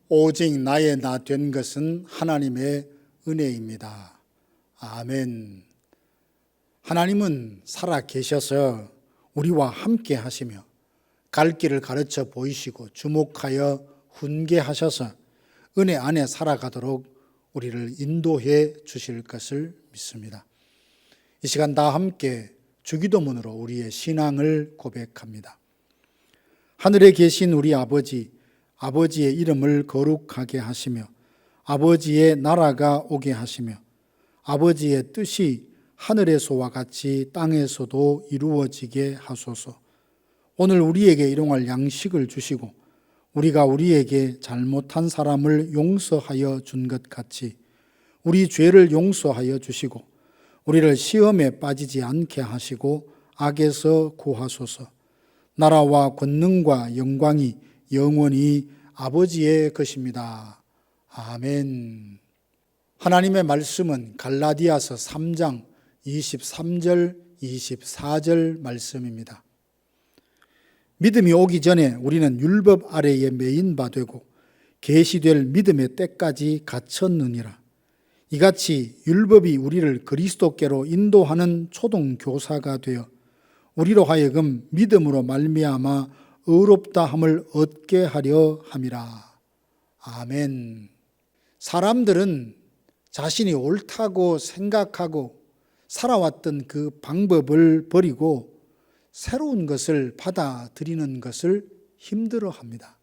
오직 나의 나 된 것은 하나님의 은혜입니다. 아멘. 하나님은 살아 계셔서 우리와 함께 하시며 갈 길을 가르쳐 보이시고 주목하여 훈계하셔서 은혜 안에 살아가도록 우리를 인도해 주실 것을 믿습니다. 이 시간 다 함께 주기도문으로 우리의 신앙을 고백합니다. 하늘에 계신 우리 아버지, 아버지의 이름을 거룩하게 하시며 아버지의 나라가 오게 하시며 아버지의 뜻이 하늘에서와 같이 땅에서도 이루어지게 하소서. 오늘 우리에게 일용할 양식을 주시고 우리가 우리에게 잘못한 사람을 용서하여 준 것 같이 우리 죄를 용서하여 주시고 우리를 시험에 빠지지 않게 하시고 악에서 구하소서. 나라와 권능과 영광이 영원히 아버지의 것입니다. 아멘. 하나님의 말씀은 갈라디아서 3장 23절 24절 말씀입니다. 믿음이 오기 전에 우리는 율법 아래에 매인 바 되고 계시될 믿음의 때까지 갇혔느니라. 이같이 율법이 우리를 그리스도께로 인도하는 초동교사가 되어 우리로 하여금 믿음으로 말미암아 의롭다함을 얻게 하려 함이라. 아멘. 사람들은 자신이 옳다고 생각하고 살아왔던 그 방법을 버리고 새로운 것을 받아들이는 것을 힘들어합니다.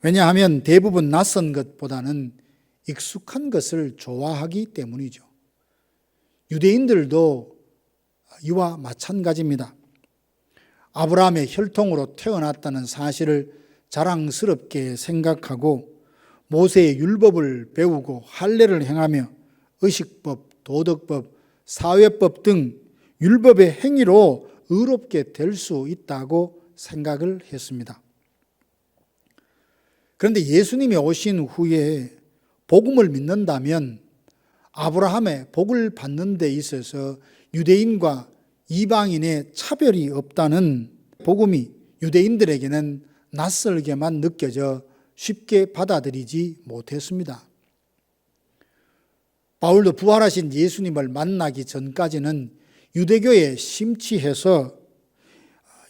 왜냐하면 대부분 낯선 것보다는 익숙한 것을 좋아하기 때문이죠. 유대인들도 이와 마찬가지입니다. 아브라함의 혈통으로 태어났다는 사실을 자랑스럽게 생각하고 모세의 율법을 배우고 할례를 행하며 의식법, 도덕법, 사회법 등 율법의 행위로 의롭게 될 수 있다고 생각을 했습니다. 그런데 예수님이 오신 후에 복음을 믿는다면 아브라함의 복을 받는 데 있어서 유대인과 이방인의 차별이 없다는 복음이 유대인들에게는 낯설게만 느껴져 쉽게 받아들이지 못했습니다. 바울도 부활하신 예수님을 만나기 전까지는 유대교에 심취해서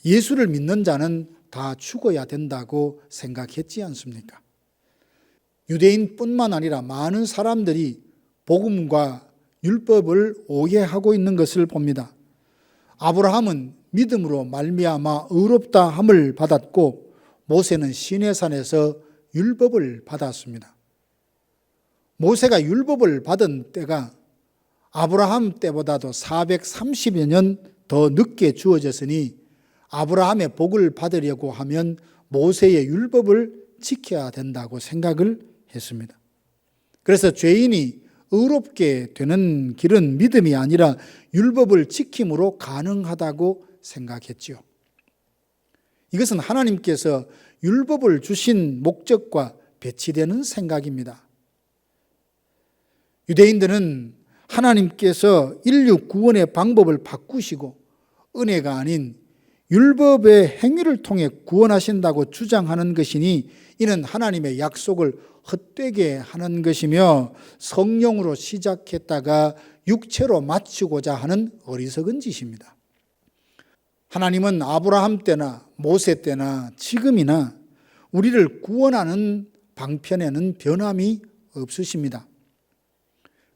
예수를 믿는 자는 다 죽어야 된다고 생각했지 않습니까? 유대인뿐만 아니라 많은 사람들이 복음과 율법을 오해하고 있는 것을 봅니다. 아브라함은 믿음으로 말미암아 의롭다 함을 받았고 모세는 시내산에서 율법을 받았습니다. 모세가 율법을 받은 때가 아브라함 때보다도 430여 년 더 늦게 주어졌으니 아브라함의 복을 받으려고 하면 모세의 율법을 지켜야 된다고 생각을 했습니다. 그래서 죄인이 의롭게 되는 길은 믿음이 아니라 율법을 지킴으로 가능하다고 생각했지요. 이것은 하나님께서 율법을 주신 목적과 배치되는 생각입니다. 유대인들은 하나님께서 인류 구원의 방법을 바꾸시고 은혜가 아닌 율법의 행위를 통해 구원하신다고 주장하는 것이니 이는 하나님의 약속을 헛되게 하는 것이며 성령으로 시작했다가 육체로 마치고자 하는 어리석은 짓입니다. 하나님은 아브라함 때나 모세 때나 지금이나 우리를 구원하는 방편에는 변함이 없으십니다.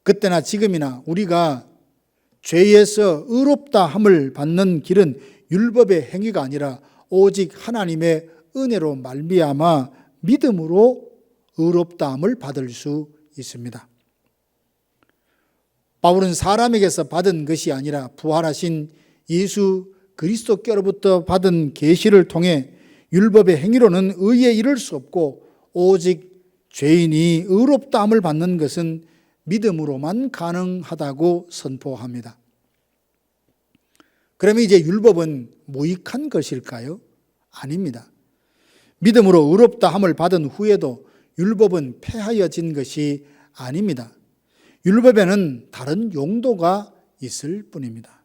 그때나 지금이나 우리가 죄에서 의롭다 함을 받는 길은 율법의 행위가 아니라 오직 하나님의 은혜로 말미암아 믿음으로 의롭다 함을 받을 수 있습니다. 바울은 사람에게서 받은 것이 아니라 부활하신 예수 그리스도께로부터 받은 계시를 통해 율법의 행위로는 의에 이를 수 없고 오직 죄인이 의롭다 함을 받는 것은 믿음으로만 가능하다고 선포합니다. 그러면 이제 율법은 무익한 것일까요? 아닙니다. 믿음으로 의롭다 함을 받은 후에도 율법은 폐하여진 것이 아닙니다. 율법에는 다른 용도가 있을 뿐입니다.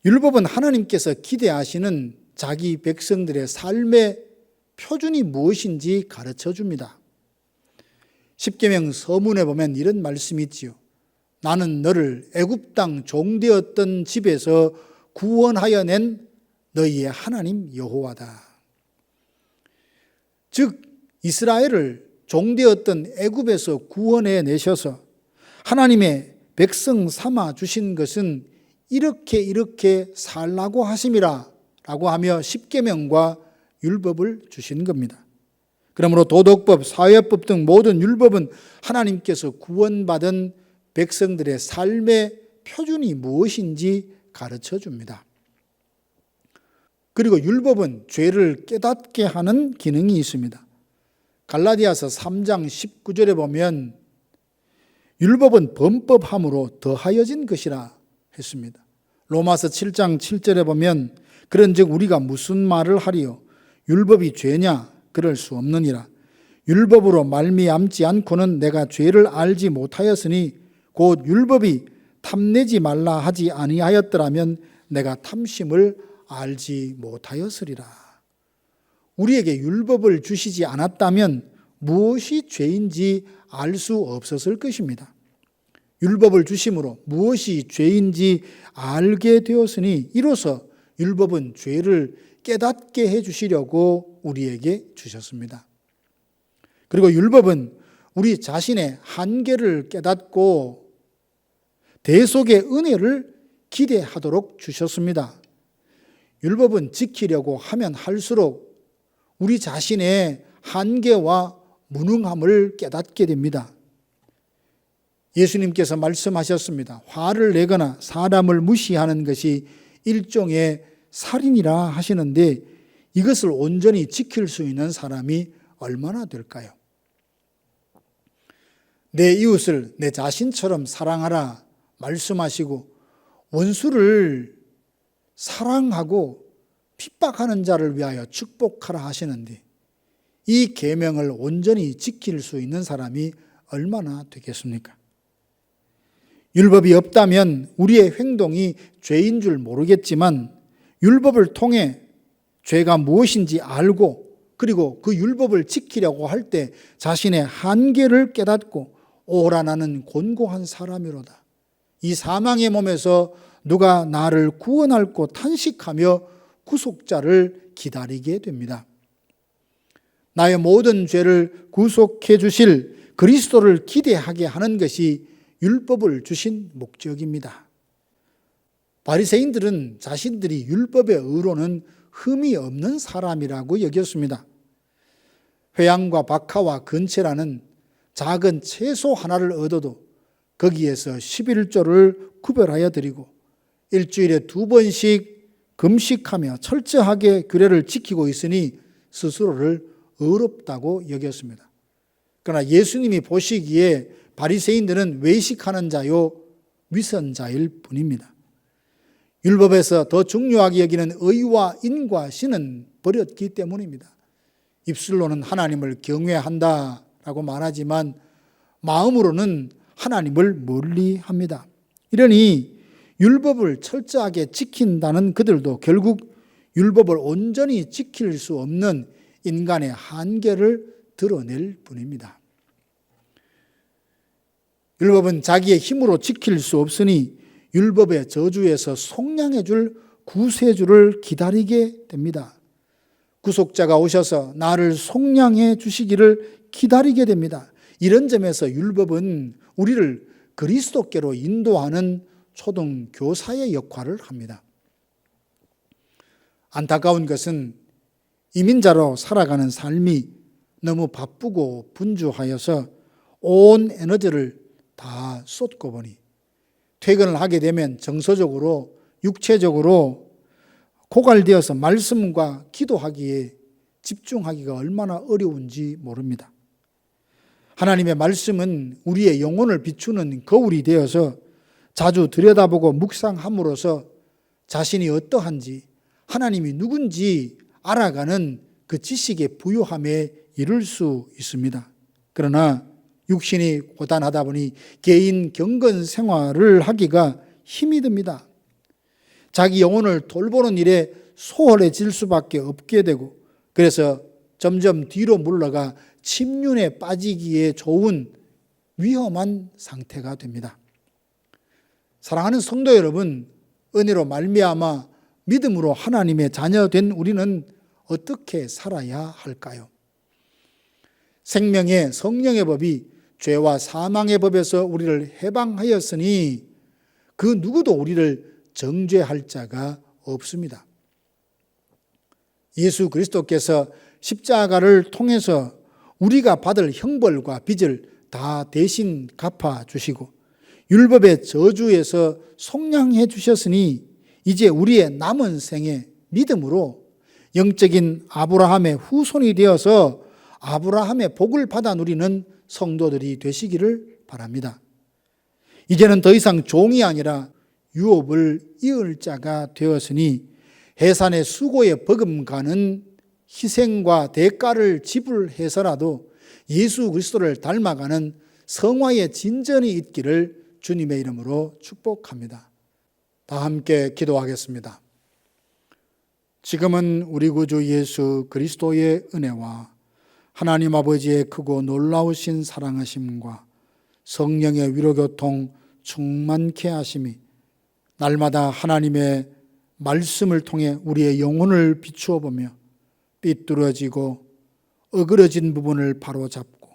율법은 하나님께서 기대하시는 자기 백성들의 삶의 표준이 무엇인지 가르쳐 줍니다. 십계명 서문에 보면 이런 말씀이 있지요. 나는 너를 애굽 땅 종되었던 집에서 구원하여 낸 너희의 하나님 여호와다. 즉 이스라엘을 종되었던 애굽에서 구원해 내셔서 하나님의 백성 삼아 주신 것은 이렇게 살라고 하심이라 라고 하며 십계명과 율법을 주신 겁니다. 그러므로 도덕법, 사회법 등 모든 율법은 하나님께서 구원받은 백성들의 삶의 표준이 무엇인지 가르쳐 줍니다. 그리고 율법은 죄를 깨닫게 하는 기능이 있습니다. 갈라디아서 3장 19절에 보면 율법은 범법함으로 더하여진 것이라 했습니다. 로마서 7장 7절에 보면 그런즉 우리가 무슨 말을 하리요? 율법이 죄냐? 그럴 수 없느니라. 율법으로 말미암지 않고는 내가 죄를 알지 못하였으니 곧 율법이 탐내지 말라 하지 아니하였더라면 내가 탐심을 알지 못하였으리라. 우리에게 율법을 주시지 않았다면 무엇이 죄인지 알 수 없었을 것입니다. 율법을 주심으로 무엇이 죄인지 알게 되었으니 이로써 율법은 죄를 깨닫게 해주시려고 우리에게 주셨습니다. 그리고 율법은 우리 자신의 한계를 깨닫고 대속의 은혜를 기대하도록 주셨습니다. 율법은 지키려고 하면 할수록 우리 자신의 한계와 무능함을 깨닫게 됩니다. 예수님께서 말씀하셨습니다. 화를 내거나 사람을 무시하는 것이 일종의 살인이라 하시는데 이것을 온전히 지킬 수 있는 사람이 얼마나 될까요? 내 이웃을 내 자신처럼 사랑하라 말씀하시고 원수를 사랑하고 핍박하는 자를 위하여 축복하라 하시는데 이 계명을 온전히 지킬 수 있는 사람이 얼마나 되겠습니까? 율법이 없다면 우리의 행동이 죄인 줄 모르겠지만 율법을 통해 죄가 무엇인지 알고 그리고 그 율법을 지키려고 할 때 자신의 한계를 깨닫고 오라 나는 곤고한 사람이로다. 이 사망의 몸에서 누가 나를 구원할꼬 탄식하며 구속자를 기다리게 됩니다. 나의 모든 죄를 구속해 주실 그리스도를 기대하게 하는 것이 율법을 주신 목적입니다. 바리새인들은 자신들이 율법의 의로는 흠이 없는 사람이라고 여겼습니다. 회양과 박하와 근체라는 작은 채소 하나를 얻어도 거기에서 11조를 구별하여 드리고 일주일에 2번씩 금식하며 철저하게 규례를 지키고 있으니 스스로를 의롭다고 여겼습니다. 그러나 예수님이 보시기에 바리새인들은 외식하는 자요 위선자일 뿐입니다. 율법에서 더 중요하게 여기는 의와 인과 신은 버렸기 때문입니다. 입술로는 하나님을 경외한다라고 말하지만 마음으로는 하나님을 멀리합니다. 이러니 율법을 철저하게 지킨다는 그들도 결국 율법을 온전히 지킬 수 없는 인간의 한계를 드러낼 뿐입니다. 율법은 자기의 힘으로 지킬 수 없으니 율법의 저주에서 속량해 줄 구세주를 기다리게 됩니다. 구속자가 오셔서 나를 속량해 주시기를 기다리게 됩니다. 이런 점에서 율법은 우리를 그리스도께로 인도하는 초등교사의 역할을 합니다. 안타까운 것은 이민자로 살아가는 삶이 너무 바쁘고 분주하여서 온 에너지를 다 쏟고 보니 퇴근을 하게 되면 정서적으로 육체적으로 고갈되어서 말씀과 기도하기에 집중하기가 얼마나 어려운지 모릅니다. 하나님의 말씀은 우리의 영혼을 비추는 거울이 되어서 자주 들여다보고 묵상함으로써 자신이 어떠한지 하나님이 누군지 알아가는 그 지식의 부요함에 이를 수 있습니다. 그러나 육신이 고단하다 보니 개인 경건 생활을 하기가 힘이 듭니다. 자기 영혼을 돌보는 일에 소홀해질 수밖에 없게 되고 그래서 점점 뒤로 물러가 침륜에 빠지기에 좋은 위험한 상태가 됩니다. 사랑하는 성도 여러분, 은혜로 말미암아 믿음으로 하나님의 자녀된 우리는 어떻게 살아야 할까요? 생명의 성령의 법이 죄와 사망의 법에서 우리를 해방하였으니 그 누구도 우리를 정죄할 자가 없습니다. 예수 그리스도께서 십자가를 통해서 우리가 받을 형벌과 빚을 다 대신 갚아주시고 율법의 저주에서 속량해 주셨으니 이제 우리의 남은 생에 믿음으로 영적인 아브라함의 후손이 되어서 아브라함의 복을 받아 누리는 성도들이 되시기를 바랍니다. 이제는 더 이상 종이 아니라 유업을 이을 자가 되었으니 해산의 수고에 버금가는 희생과 대가를 지불해서라도 예수 그리스도를 닮아가는 성화의 진전이 있기를 주님의 이름으로 축복합니다. 다 함께 기도하겠습니다. 지금은 우리 구주 예수 그리스도의 은혜와 하나님 아버지의 크고 놀라우신 사랑하심과 성령의 위로교통 충만케 하심이 날마다 하나님의 말씀을 통해 우리의 영혼을 비추어 보며 삐뚤어지고 어그러진 부분을 바로잡고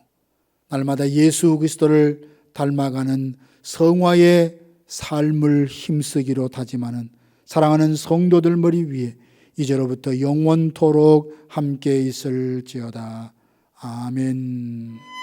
날마다 예수 그리스도를 닮아가는 성화의 삶을 힘쓰기로 다짐하는 사랑하는 성도들 머리 위에 이제로부터 영원토록 함께 있을지어다. 아멘.